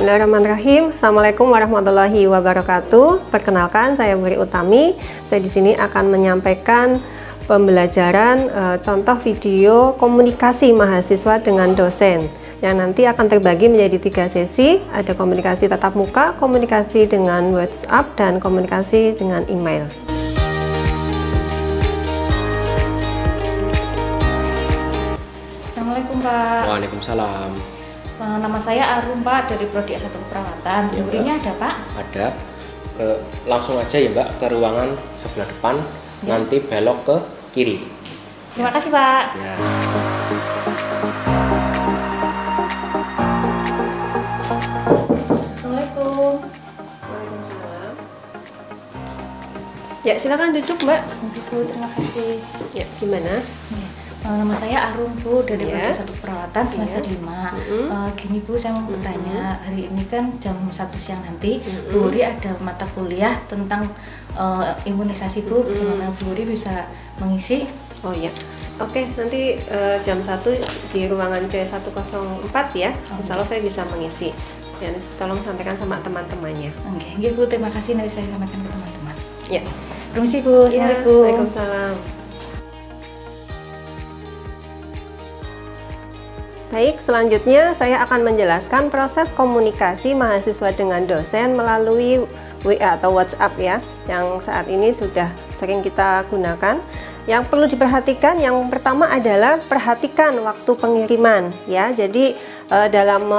Bismillahirrahmanirrahim. Assalamualaikum warahmatullahi wabarakatuh. Perkenalkan, saya Wuri Utami. Saya di sini akan menyampaikan pembelajaran contoh video komunikasi mahasiswa dengan dosen yang nanti akan terbagi menjadi 3 sesi. Ada komunikasi tatap muka, komunikasi dengan WhatsApp, dan komunikasi dengan email. Assalamualaikum Pak. Waalaikumsalam. Nama saya Arum Pak, dari Prodi S1 Keperawatan. Ya, Gurinya ada Pak? Ada. Langsung aja ya Mbak ke ruangan sebelah depan, nanti belok ke kiri. Terima kasih Pak. Ya. Assalamualaikum. Waalaikumsalam. Ya, silakan duduk Mbak. Bu, terima kasih. Ya, gimana? Nama saya Arum Bu, dari Ya. Prodi S1 Keperawatan semester 5. Gini Bu, saya mau bertanya, hari ini kan jam 1 siang nanti Bu Wuri ada mata kuliah tentang imunisasi Bu. Bagaimana Bu Wuri bisa mengisi? Oh ya, oke, nanti jam 1 di ruangan C104 ya. Insya Allah saya bisa mengisi. Dan tolong sampaikan sama teman-temannya. Oke, Bu, terima kasih. Nanti saya sampaikan ke teman-teman. Ya. Permisi Bu, Ya, Assalamualaikum. Waalaikumsalam. Baik, selanjutnya saya akan menjelaskan proses komunikasi mahasiswa dengan dosen melalui WA atau WhatsApp ya, yang saat ini sudah sering kita gunakan. Yang perlu diperhatikan, yang pertama adalah perhatikan waktu pengiriman ya. Jadi dalam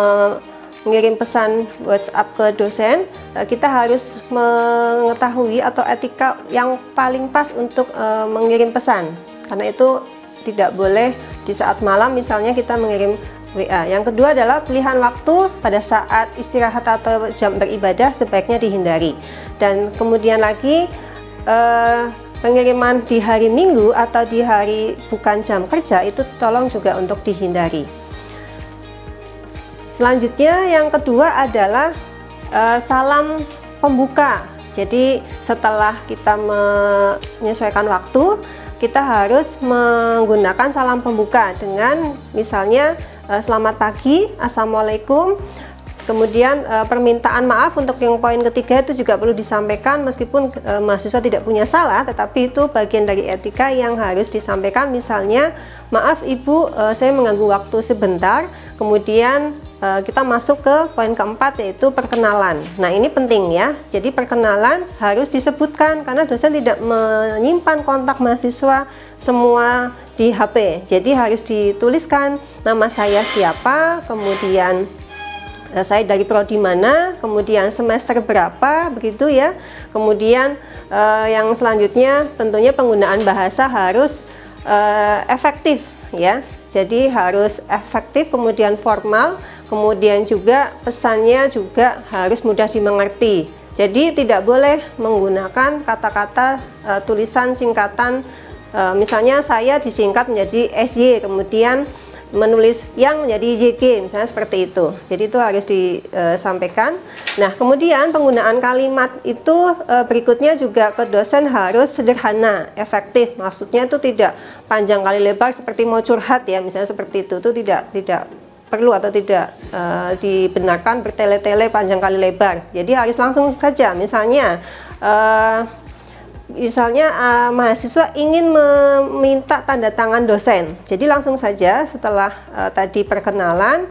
mengirim pesan WhatsApp ke dosen, kita harus mengetahui atau etika yang paling pas untuk mengirim pesan. Karena itu tidak boleh di saat malam misalnya kita mengirim WA. Yang kedua adalah pilihan waktu pada saat istirahat atau jam beribadah sebaiknya dihindari. Dan kemudian lagi pengiriman di hari Minggu atau di hari bukan jam kerja itu tolong juga untuk dihindari. Selanjutnya yang kedua adalah salam pembuka. Jadi setelah kita menyesuaikan waktu, kita harus menggunakan salam pembuka dengan misalnya selamat pagi, assalamualaikum. Kemudian permintaan maaf untuk yang poin ketiga itu juga perlu disampaikan meskipun mahasiswa tidak punya salah, tetapi itu bagian dari etika yang harus disampaikan. Misalnya, maaf Ibu, saya mengganggu waktu sebentar. Kemudian kita masuk ke poin keempat, yaitu perkenalan. Nah, ini penting ya. Jadi perkenalan harus disebutkan karena dosen tidak menyimpan kontak mahasiswa semua di HP. Jadi harus dituliskan nama saya siapa, kemudian saya dari prodi mana, kemudian semester berapa, begitu ya. Kemudian yang selanjutnya tentunya penggunaan bahasa harus efektif ya. Jadi harus efektif, kemudian formal, kemudian juga pesannya juga harus mudah dimengerti. Jadi tidak boleh menggunakan kata-kata tulisan singkatan, misalnya saya disingkat menjadi SY, kemudian menulis yang menjadi YG, misalnya seperti itu. Jadi itu harus disampaikan. Nah, kemudian penggunaan kalimat itu berikutnya juga ke dosen harus sederhana, efektif. Maksudnya itu tidak panjang kali lebar seperti mau curhat ya, misalnya seperti itu. Itu tidak perlu atau tidak dibenarkan bertele-tele panjang kali lebar. Jadi harus langsung saja. Misalnya mahasiswa ingin meminta tanda tangan dosen, jadi langsung saja setelah tadi perkenalan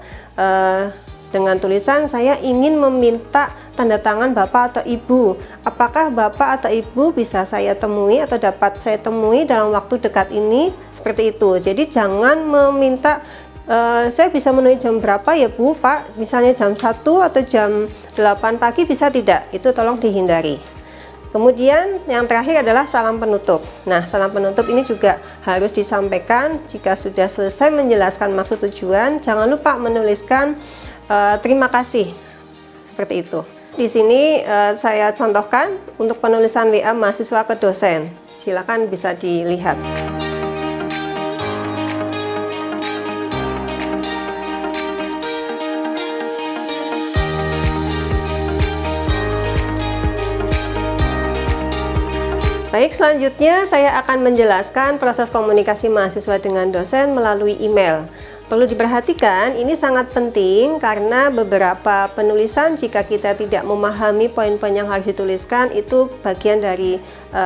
dengan tulisan saya ingin meminta tanda tangan Bapak atau Ibu, apakah Bapak atau Ibu bisa saya temui atau dapat saya temui dalam waktu dekat ini, seperti itu. Jadi jangan meminta saya bisa menemui jam berapa ya Bu, Pak, misalnya jam 1 atau jam 8 pagi bisa tidak, itu tolong dihindari. Kemudian yang terakhir adalah salam penutup. Nah, salam penutup ini juga harus disampaikan jika sudah selesai menjelaskan maksud tujuan. Jangan lupa menuliskan terima kasih, seperti itu. Di sini saya contohkan untuk penulisan WA mahasiswa ke dosen. Silakan bisa dilihat. Baik, selanjutnya saya akan menjelaskan proses komunikasi mahasiswa dengan dosen melalui email. Perlu diperhatikan, ini sangat penting karena beberapa penulisan jika kita tidak memahami poin-poin yang harus dituliskan, itu bagian dari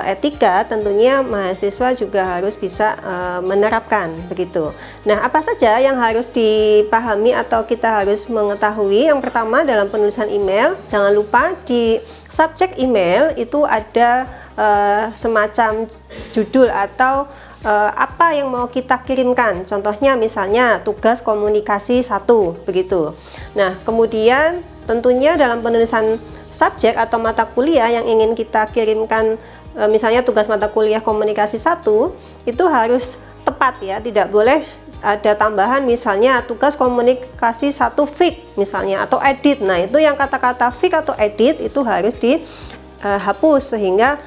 etika, tentunya mahasiswa juga harus bisa menerapkan begitu. Nah, apa saja yang harus dipahami atau kita harus mengetahui? Yang pertama, dalam penulisan email, jangan lupa di subjek email itu ada semacam judul atau apa yang mau kita kirimkan. Contohnya misalnya tugas komunikasi 1 begitu. Nah, kemudian tentunya dalam penulisan subjek atau mata kuliah yang ingin kita kirimkan, misalnya tugas mata kuliah komunikasi 1 itu harus tepat ya, tidak boleh ada tambahan misalnya tugas komunikasi 1 fik misalnya atau edit. Nah, itu yang kata-kata fik atau edit itu harus dihapus sehingga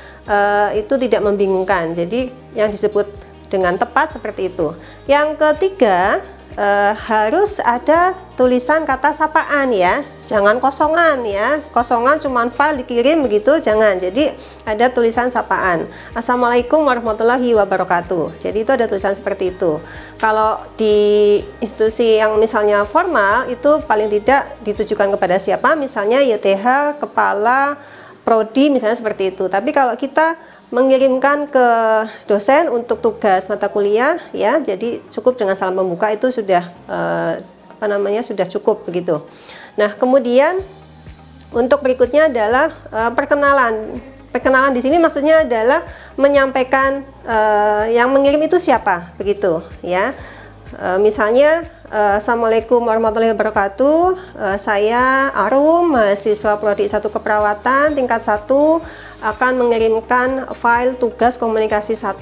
itu tidak membingungkan. Jadi yang disebut dengan tepat seperti itu. Yang ketiga, harus ada tulisan kata sapaan ya, jangan kosongan ya, kosongan cuman file dikirim begitu, jangan. Jadi ada tulisan sapaan, Assalamualaikum warahmatullahi wabarakatuh. Jadi itu ada tulisan seperti itu. Kalau di institusi yang misalnya formal itu paling tidak ditujukan kepada siapa, misalnya YTH, kepala prodi misalnya seperti itu. Tapi kalau kita mengirimkan ke dosen untuk tugas mata kuliah ya, jadi cukup dengan salam pembuka itu sudah sudah cukup begitu. Nah, kemudian untuk berikutnya adalah perkenalan. Perkenalan di sini maksudnya adalah menyampaikan yang mengirim itu siapa begitu ya. Misalnya Assalamualaikum warahmatullahi wabarakatuh, saya Arum, mahasiswa prodi 1 keperawatan tingkat 1, akan mengirimkan file tugas komunikasi 1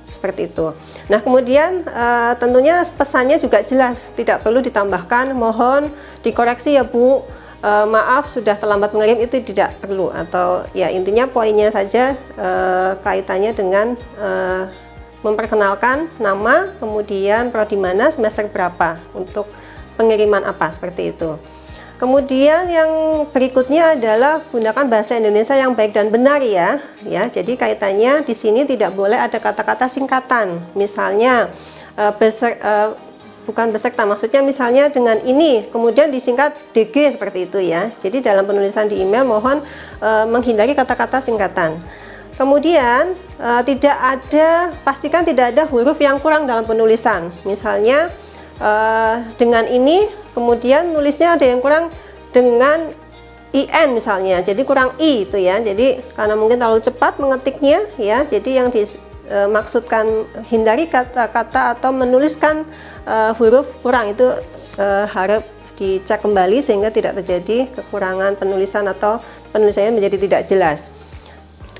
seperti itu. Nah, kemudian tentunya pesannya juga jelas, tidak perlu ditambahkan mohon dikoreksi ya Bu, maaf sudah terlambat mengirim, itu tidak perlu, atau ya intinya poinnya saja kaitannya dengan memperkenalkan nama, kemudian prodi mana, semester berapa, untuk pengiriman apa, seperti itu. Kemudian yang berikutnya adalah gunakan bahasa Indonesia yang baik dan benar ya. Jadi kaitannya di sini tidak boleh ada kata-kata singkatan. Misalnya bukan beserta, maksudnya misalnya dengan ini kemudian disingkat DG seperti itu ya. Jadi dalam penulisan di email mohon menghindari kata-kata singkatan. Kemudian pastikan tidak ada huruf yang kurang dalam penulisan. Misalnya dengan ini kemudian nulisnya ada yang kurang dengan IN misalnya, jadi kurang I itu ya. Jadi karena mungkin terlalu cepat mengetiknya ya, jadi yang dimaksudkan hindari kata-kata atau menuliskan huruf kurang itu harap dicek kembali sehingga tidak terjadi kekurangan penulisan atau penulisannya menjadi tidak jelas.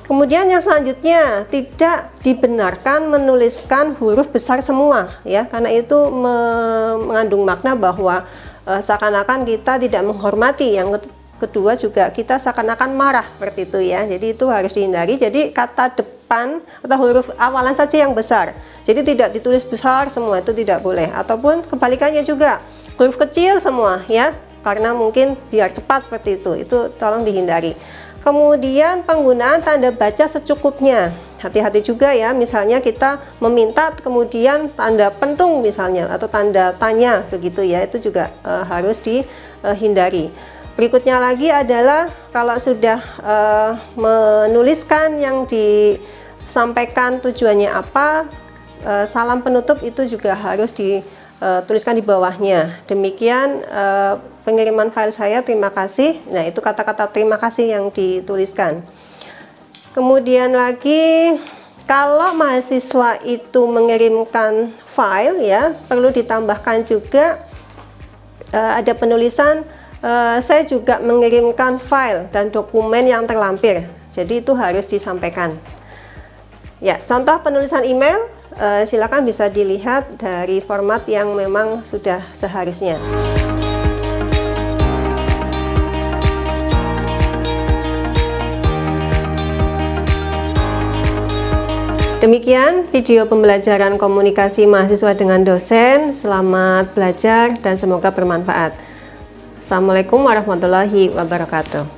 Kemudian yang selanjutnya, tidak dibenarkan menuliskan huruf besar semua ya, karena itu mengandung makna bahwa seakan-akan kita tidak menghormati. Yang kedua juga kita seakan-akan marah seperti itu ya. Jadi itu harus dihindari. Jadi kata depan atau huruf awalan saja yang besar. Jadi tidak ditulis besar semua, itu tidak boleh. Ataupun kebalikannya juga, huruf kecil semua ya, karena mungkin biar cepat seperti itu tolong dihindari. Kemudian penggunaan tanda baca secukupnya, hati-hati juga ya, misalnya kita meminta kemudian tanda pentung misalnya atau tanda tanya begitu ya, itu juga harus dihindari. Berikutnya lagi adalah kalau sudah menuliskan yang disampaikan tujuannya apa, salam penutup itu juga harus dituliskan di bawahnya. Demikian pengiriman file saya, terima kasih. Nah, itu kata-kata terima kasih yang dituliskan. Kemudian lagi, kalau mahasiswa itu mengirimkan file ya, perlu ditambahkan juga ada penulisan saya juga mengirimkan file dan dokumen yang terlampir. Jadi itu harus disampaikan. Ya, contoh penulisan email silakan bisa dilihat dari format yang memang sudah seharusnya. Demikian video pembelajaran komunikasi mahasiswa dengan dosen. Selamat belajar dan semoga bermanfaat. Assalamualaikum warahmatullahi wabarakatuh.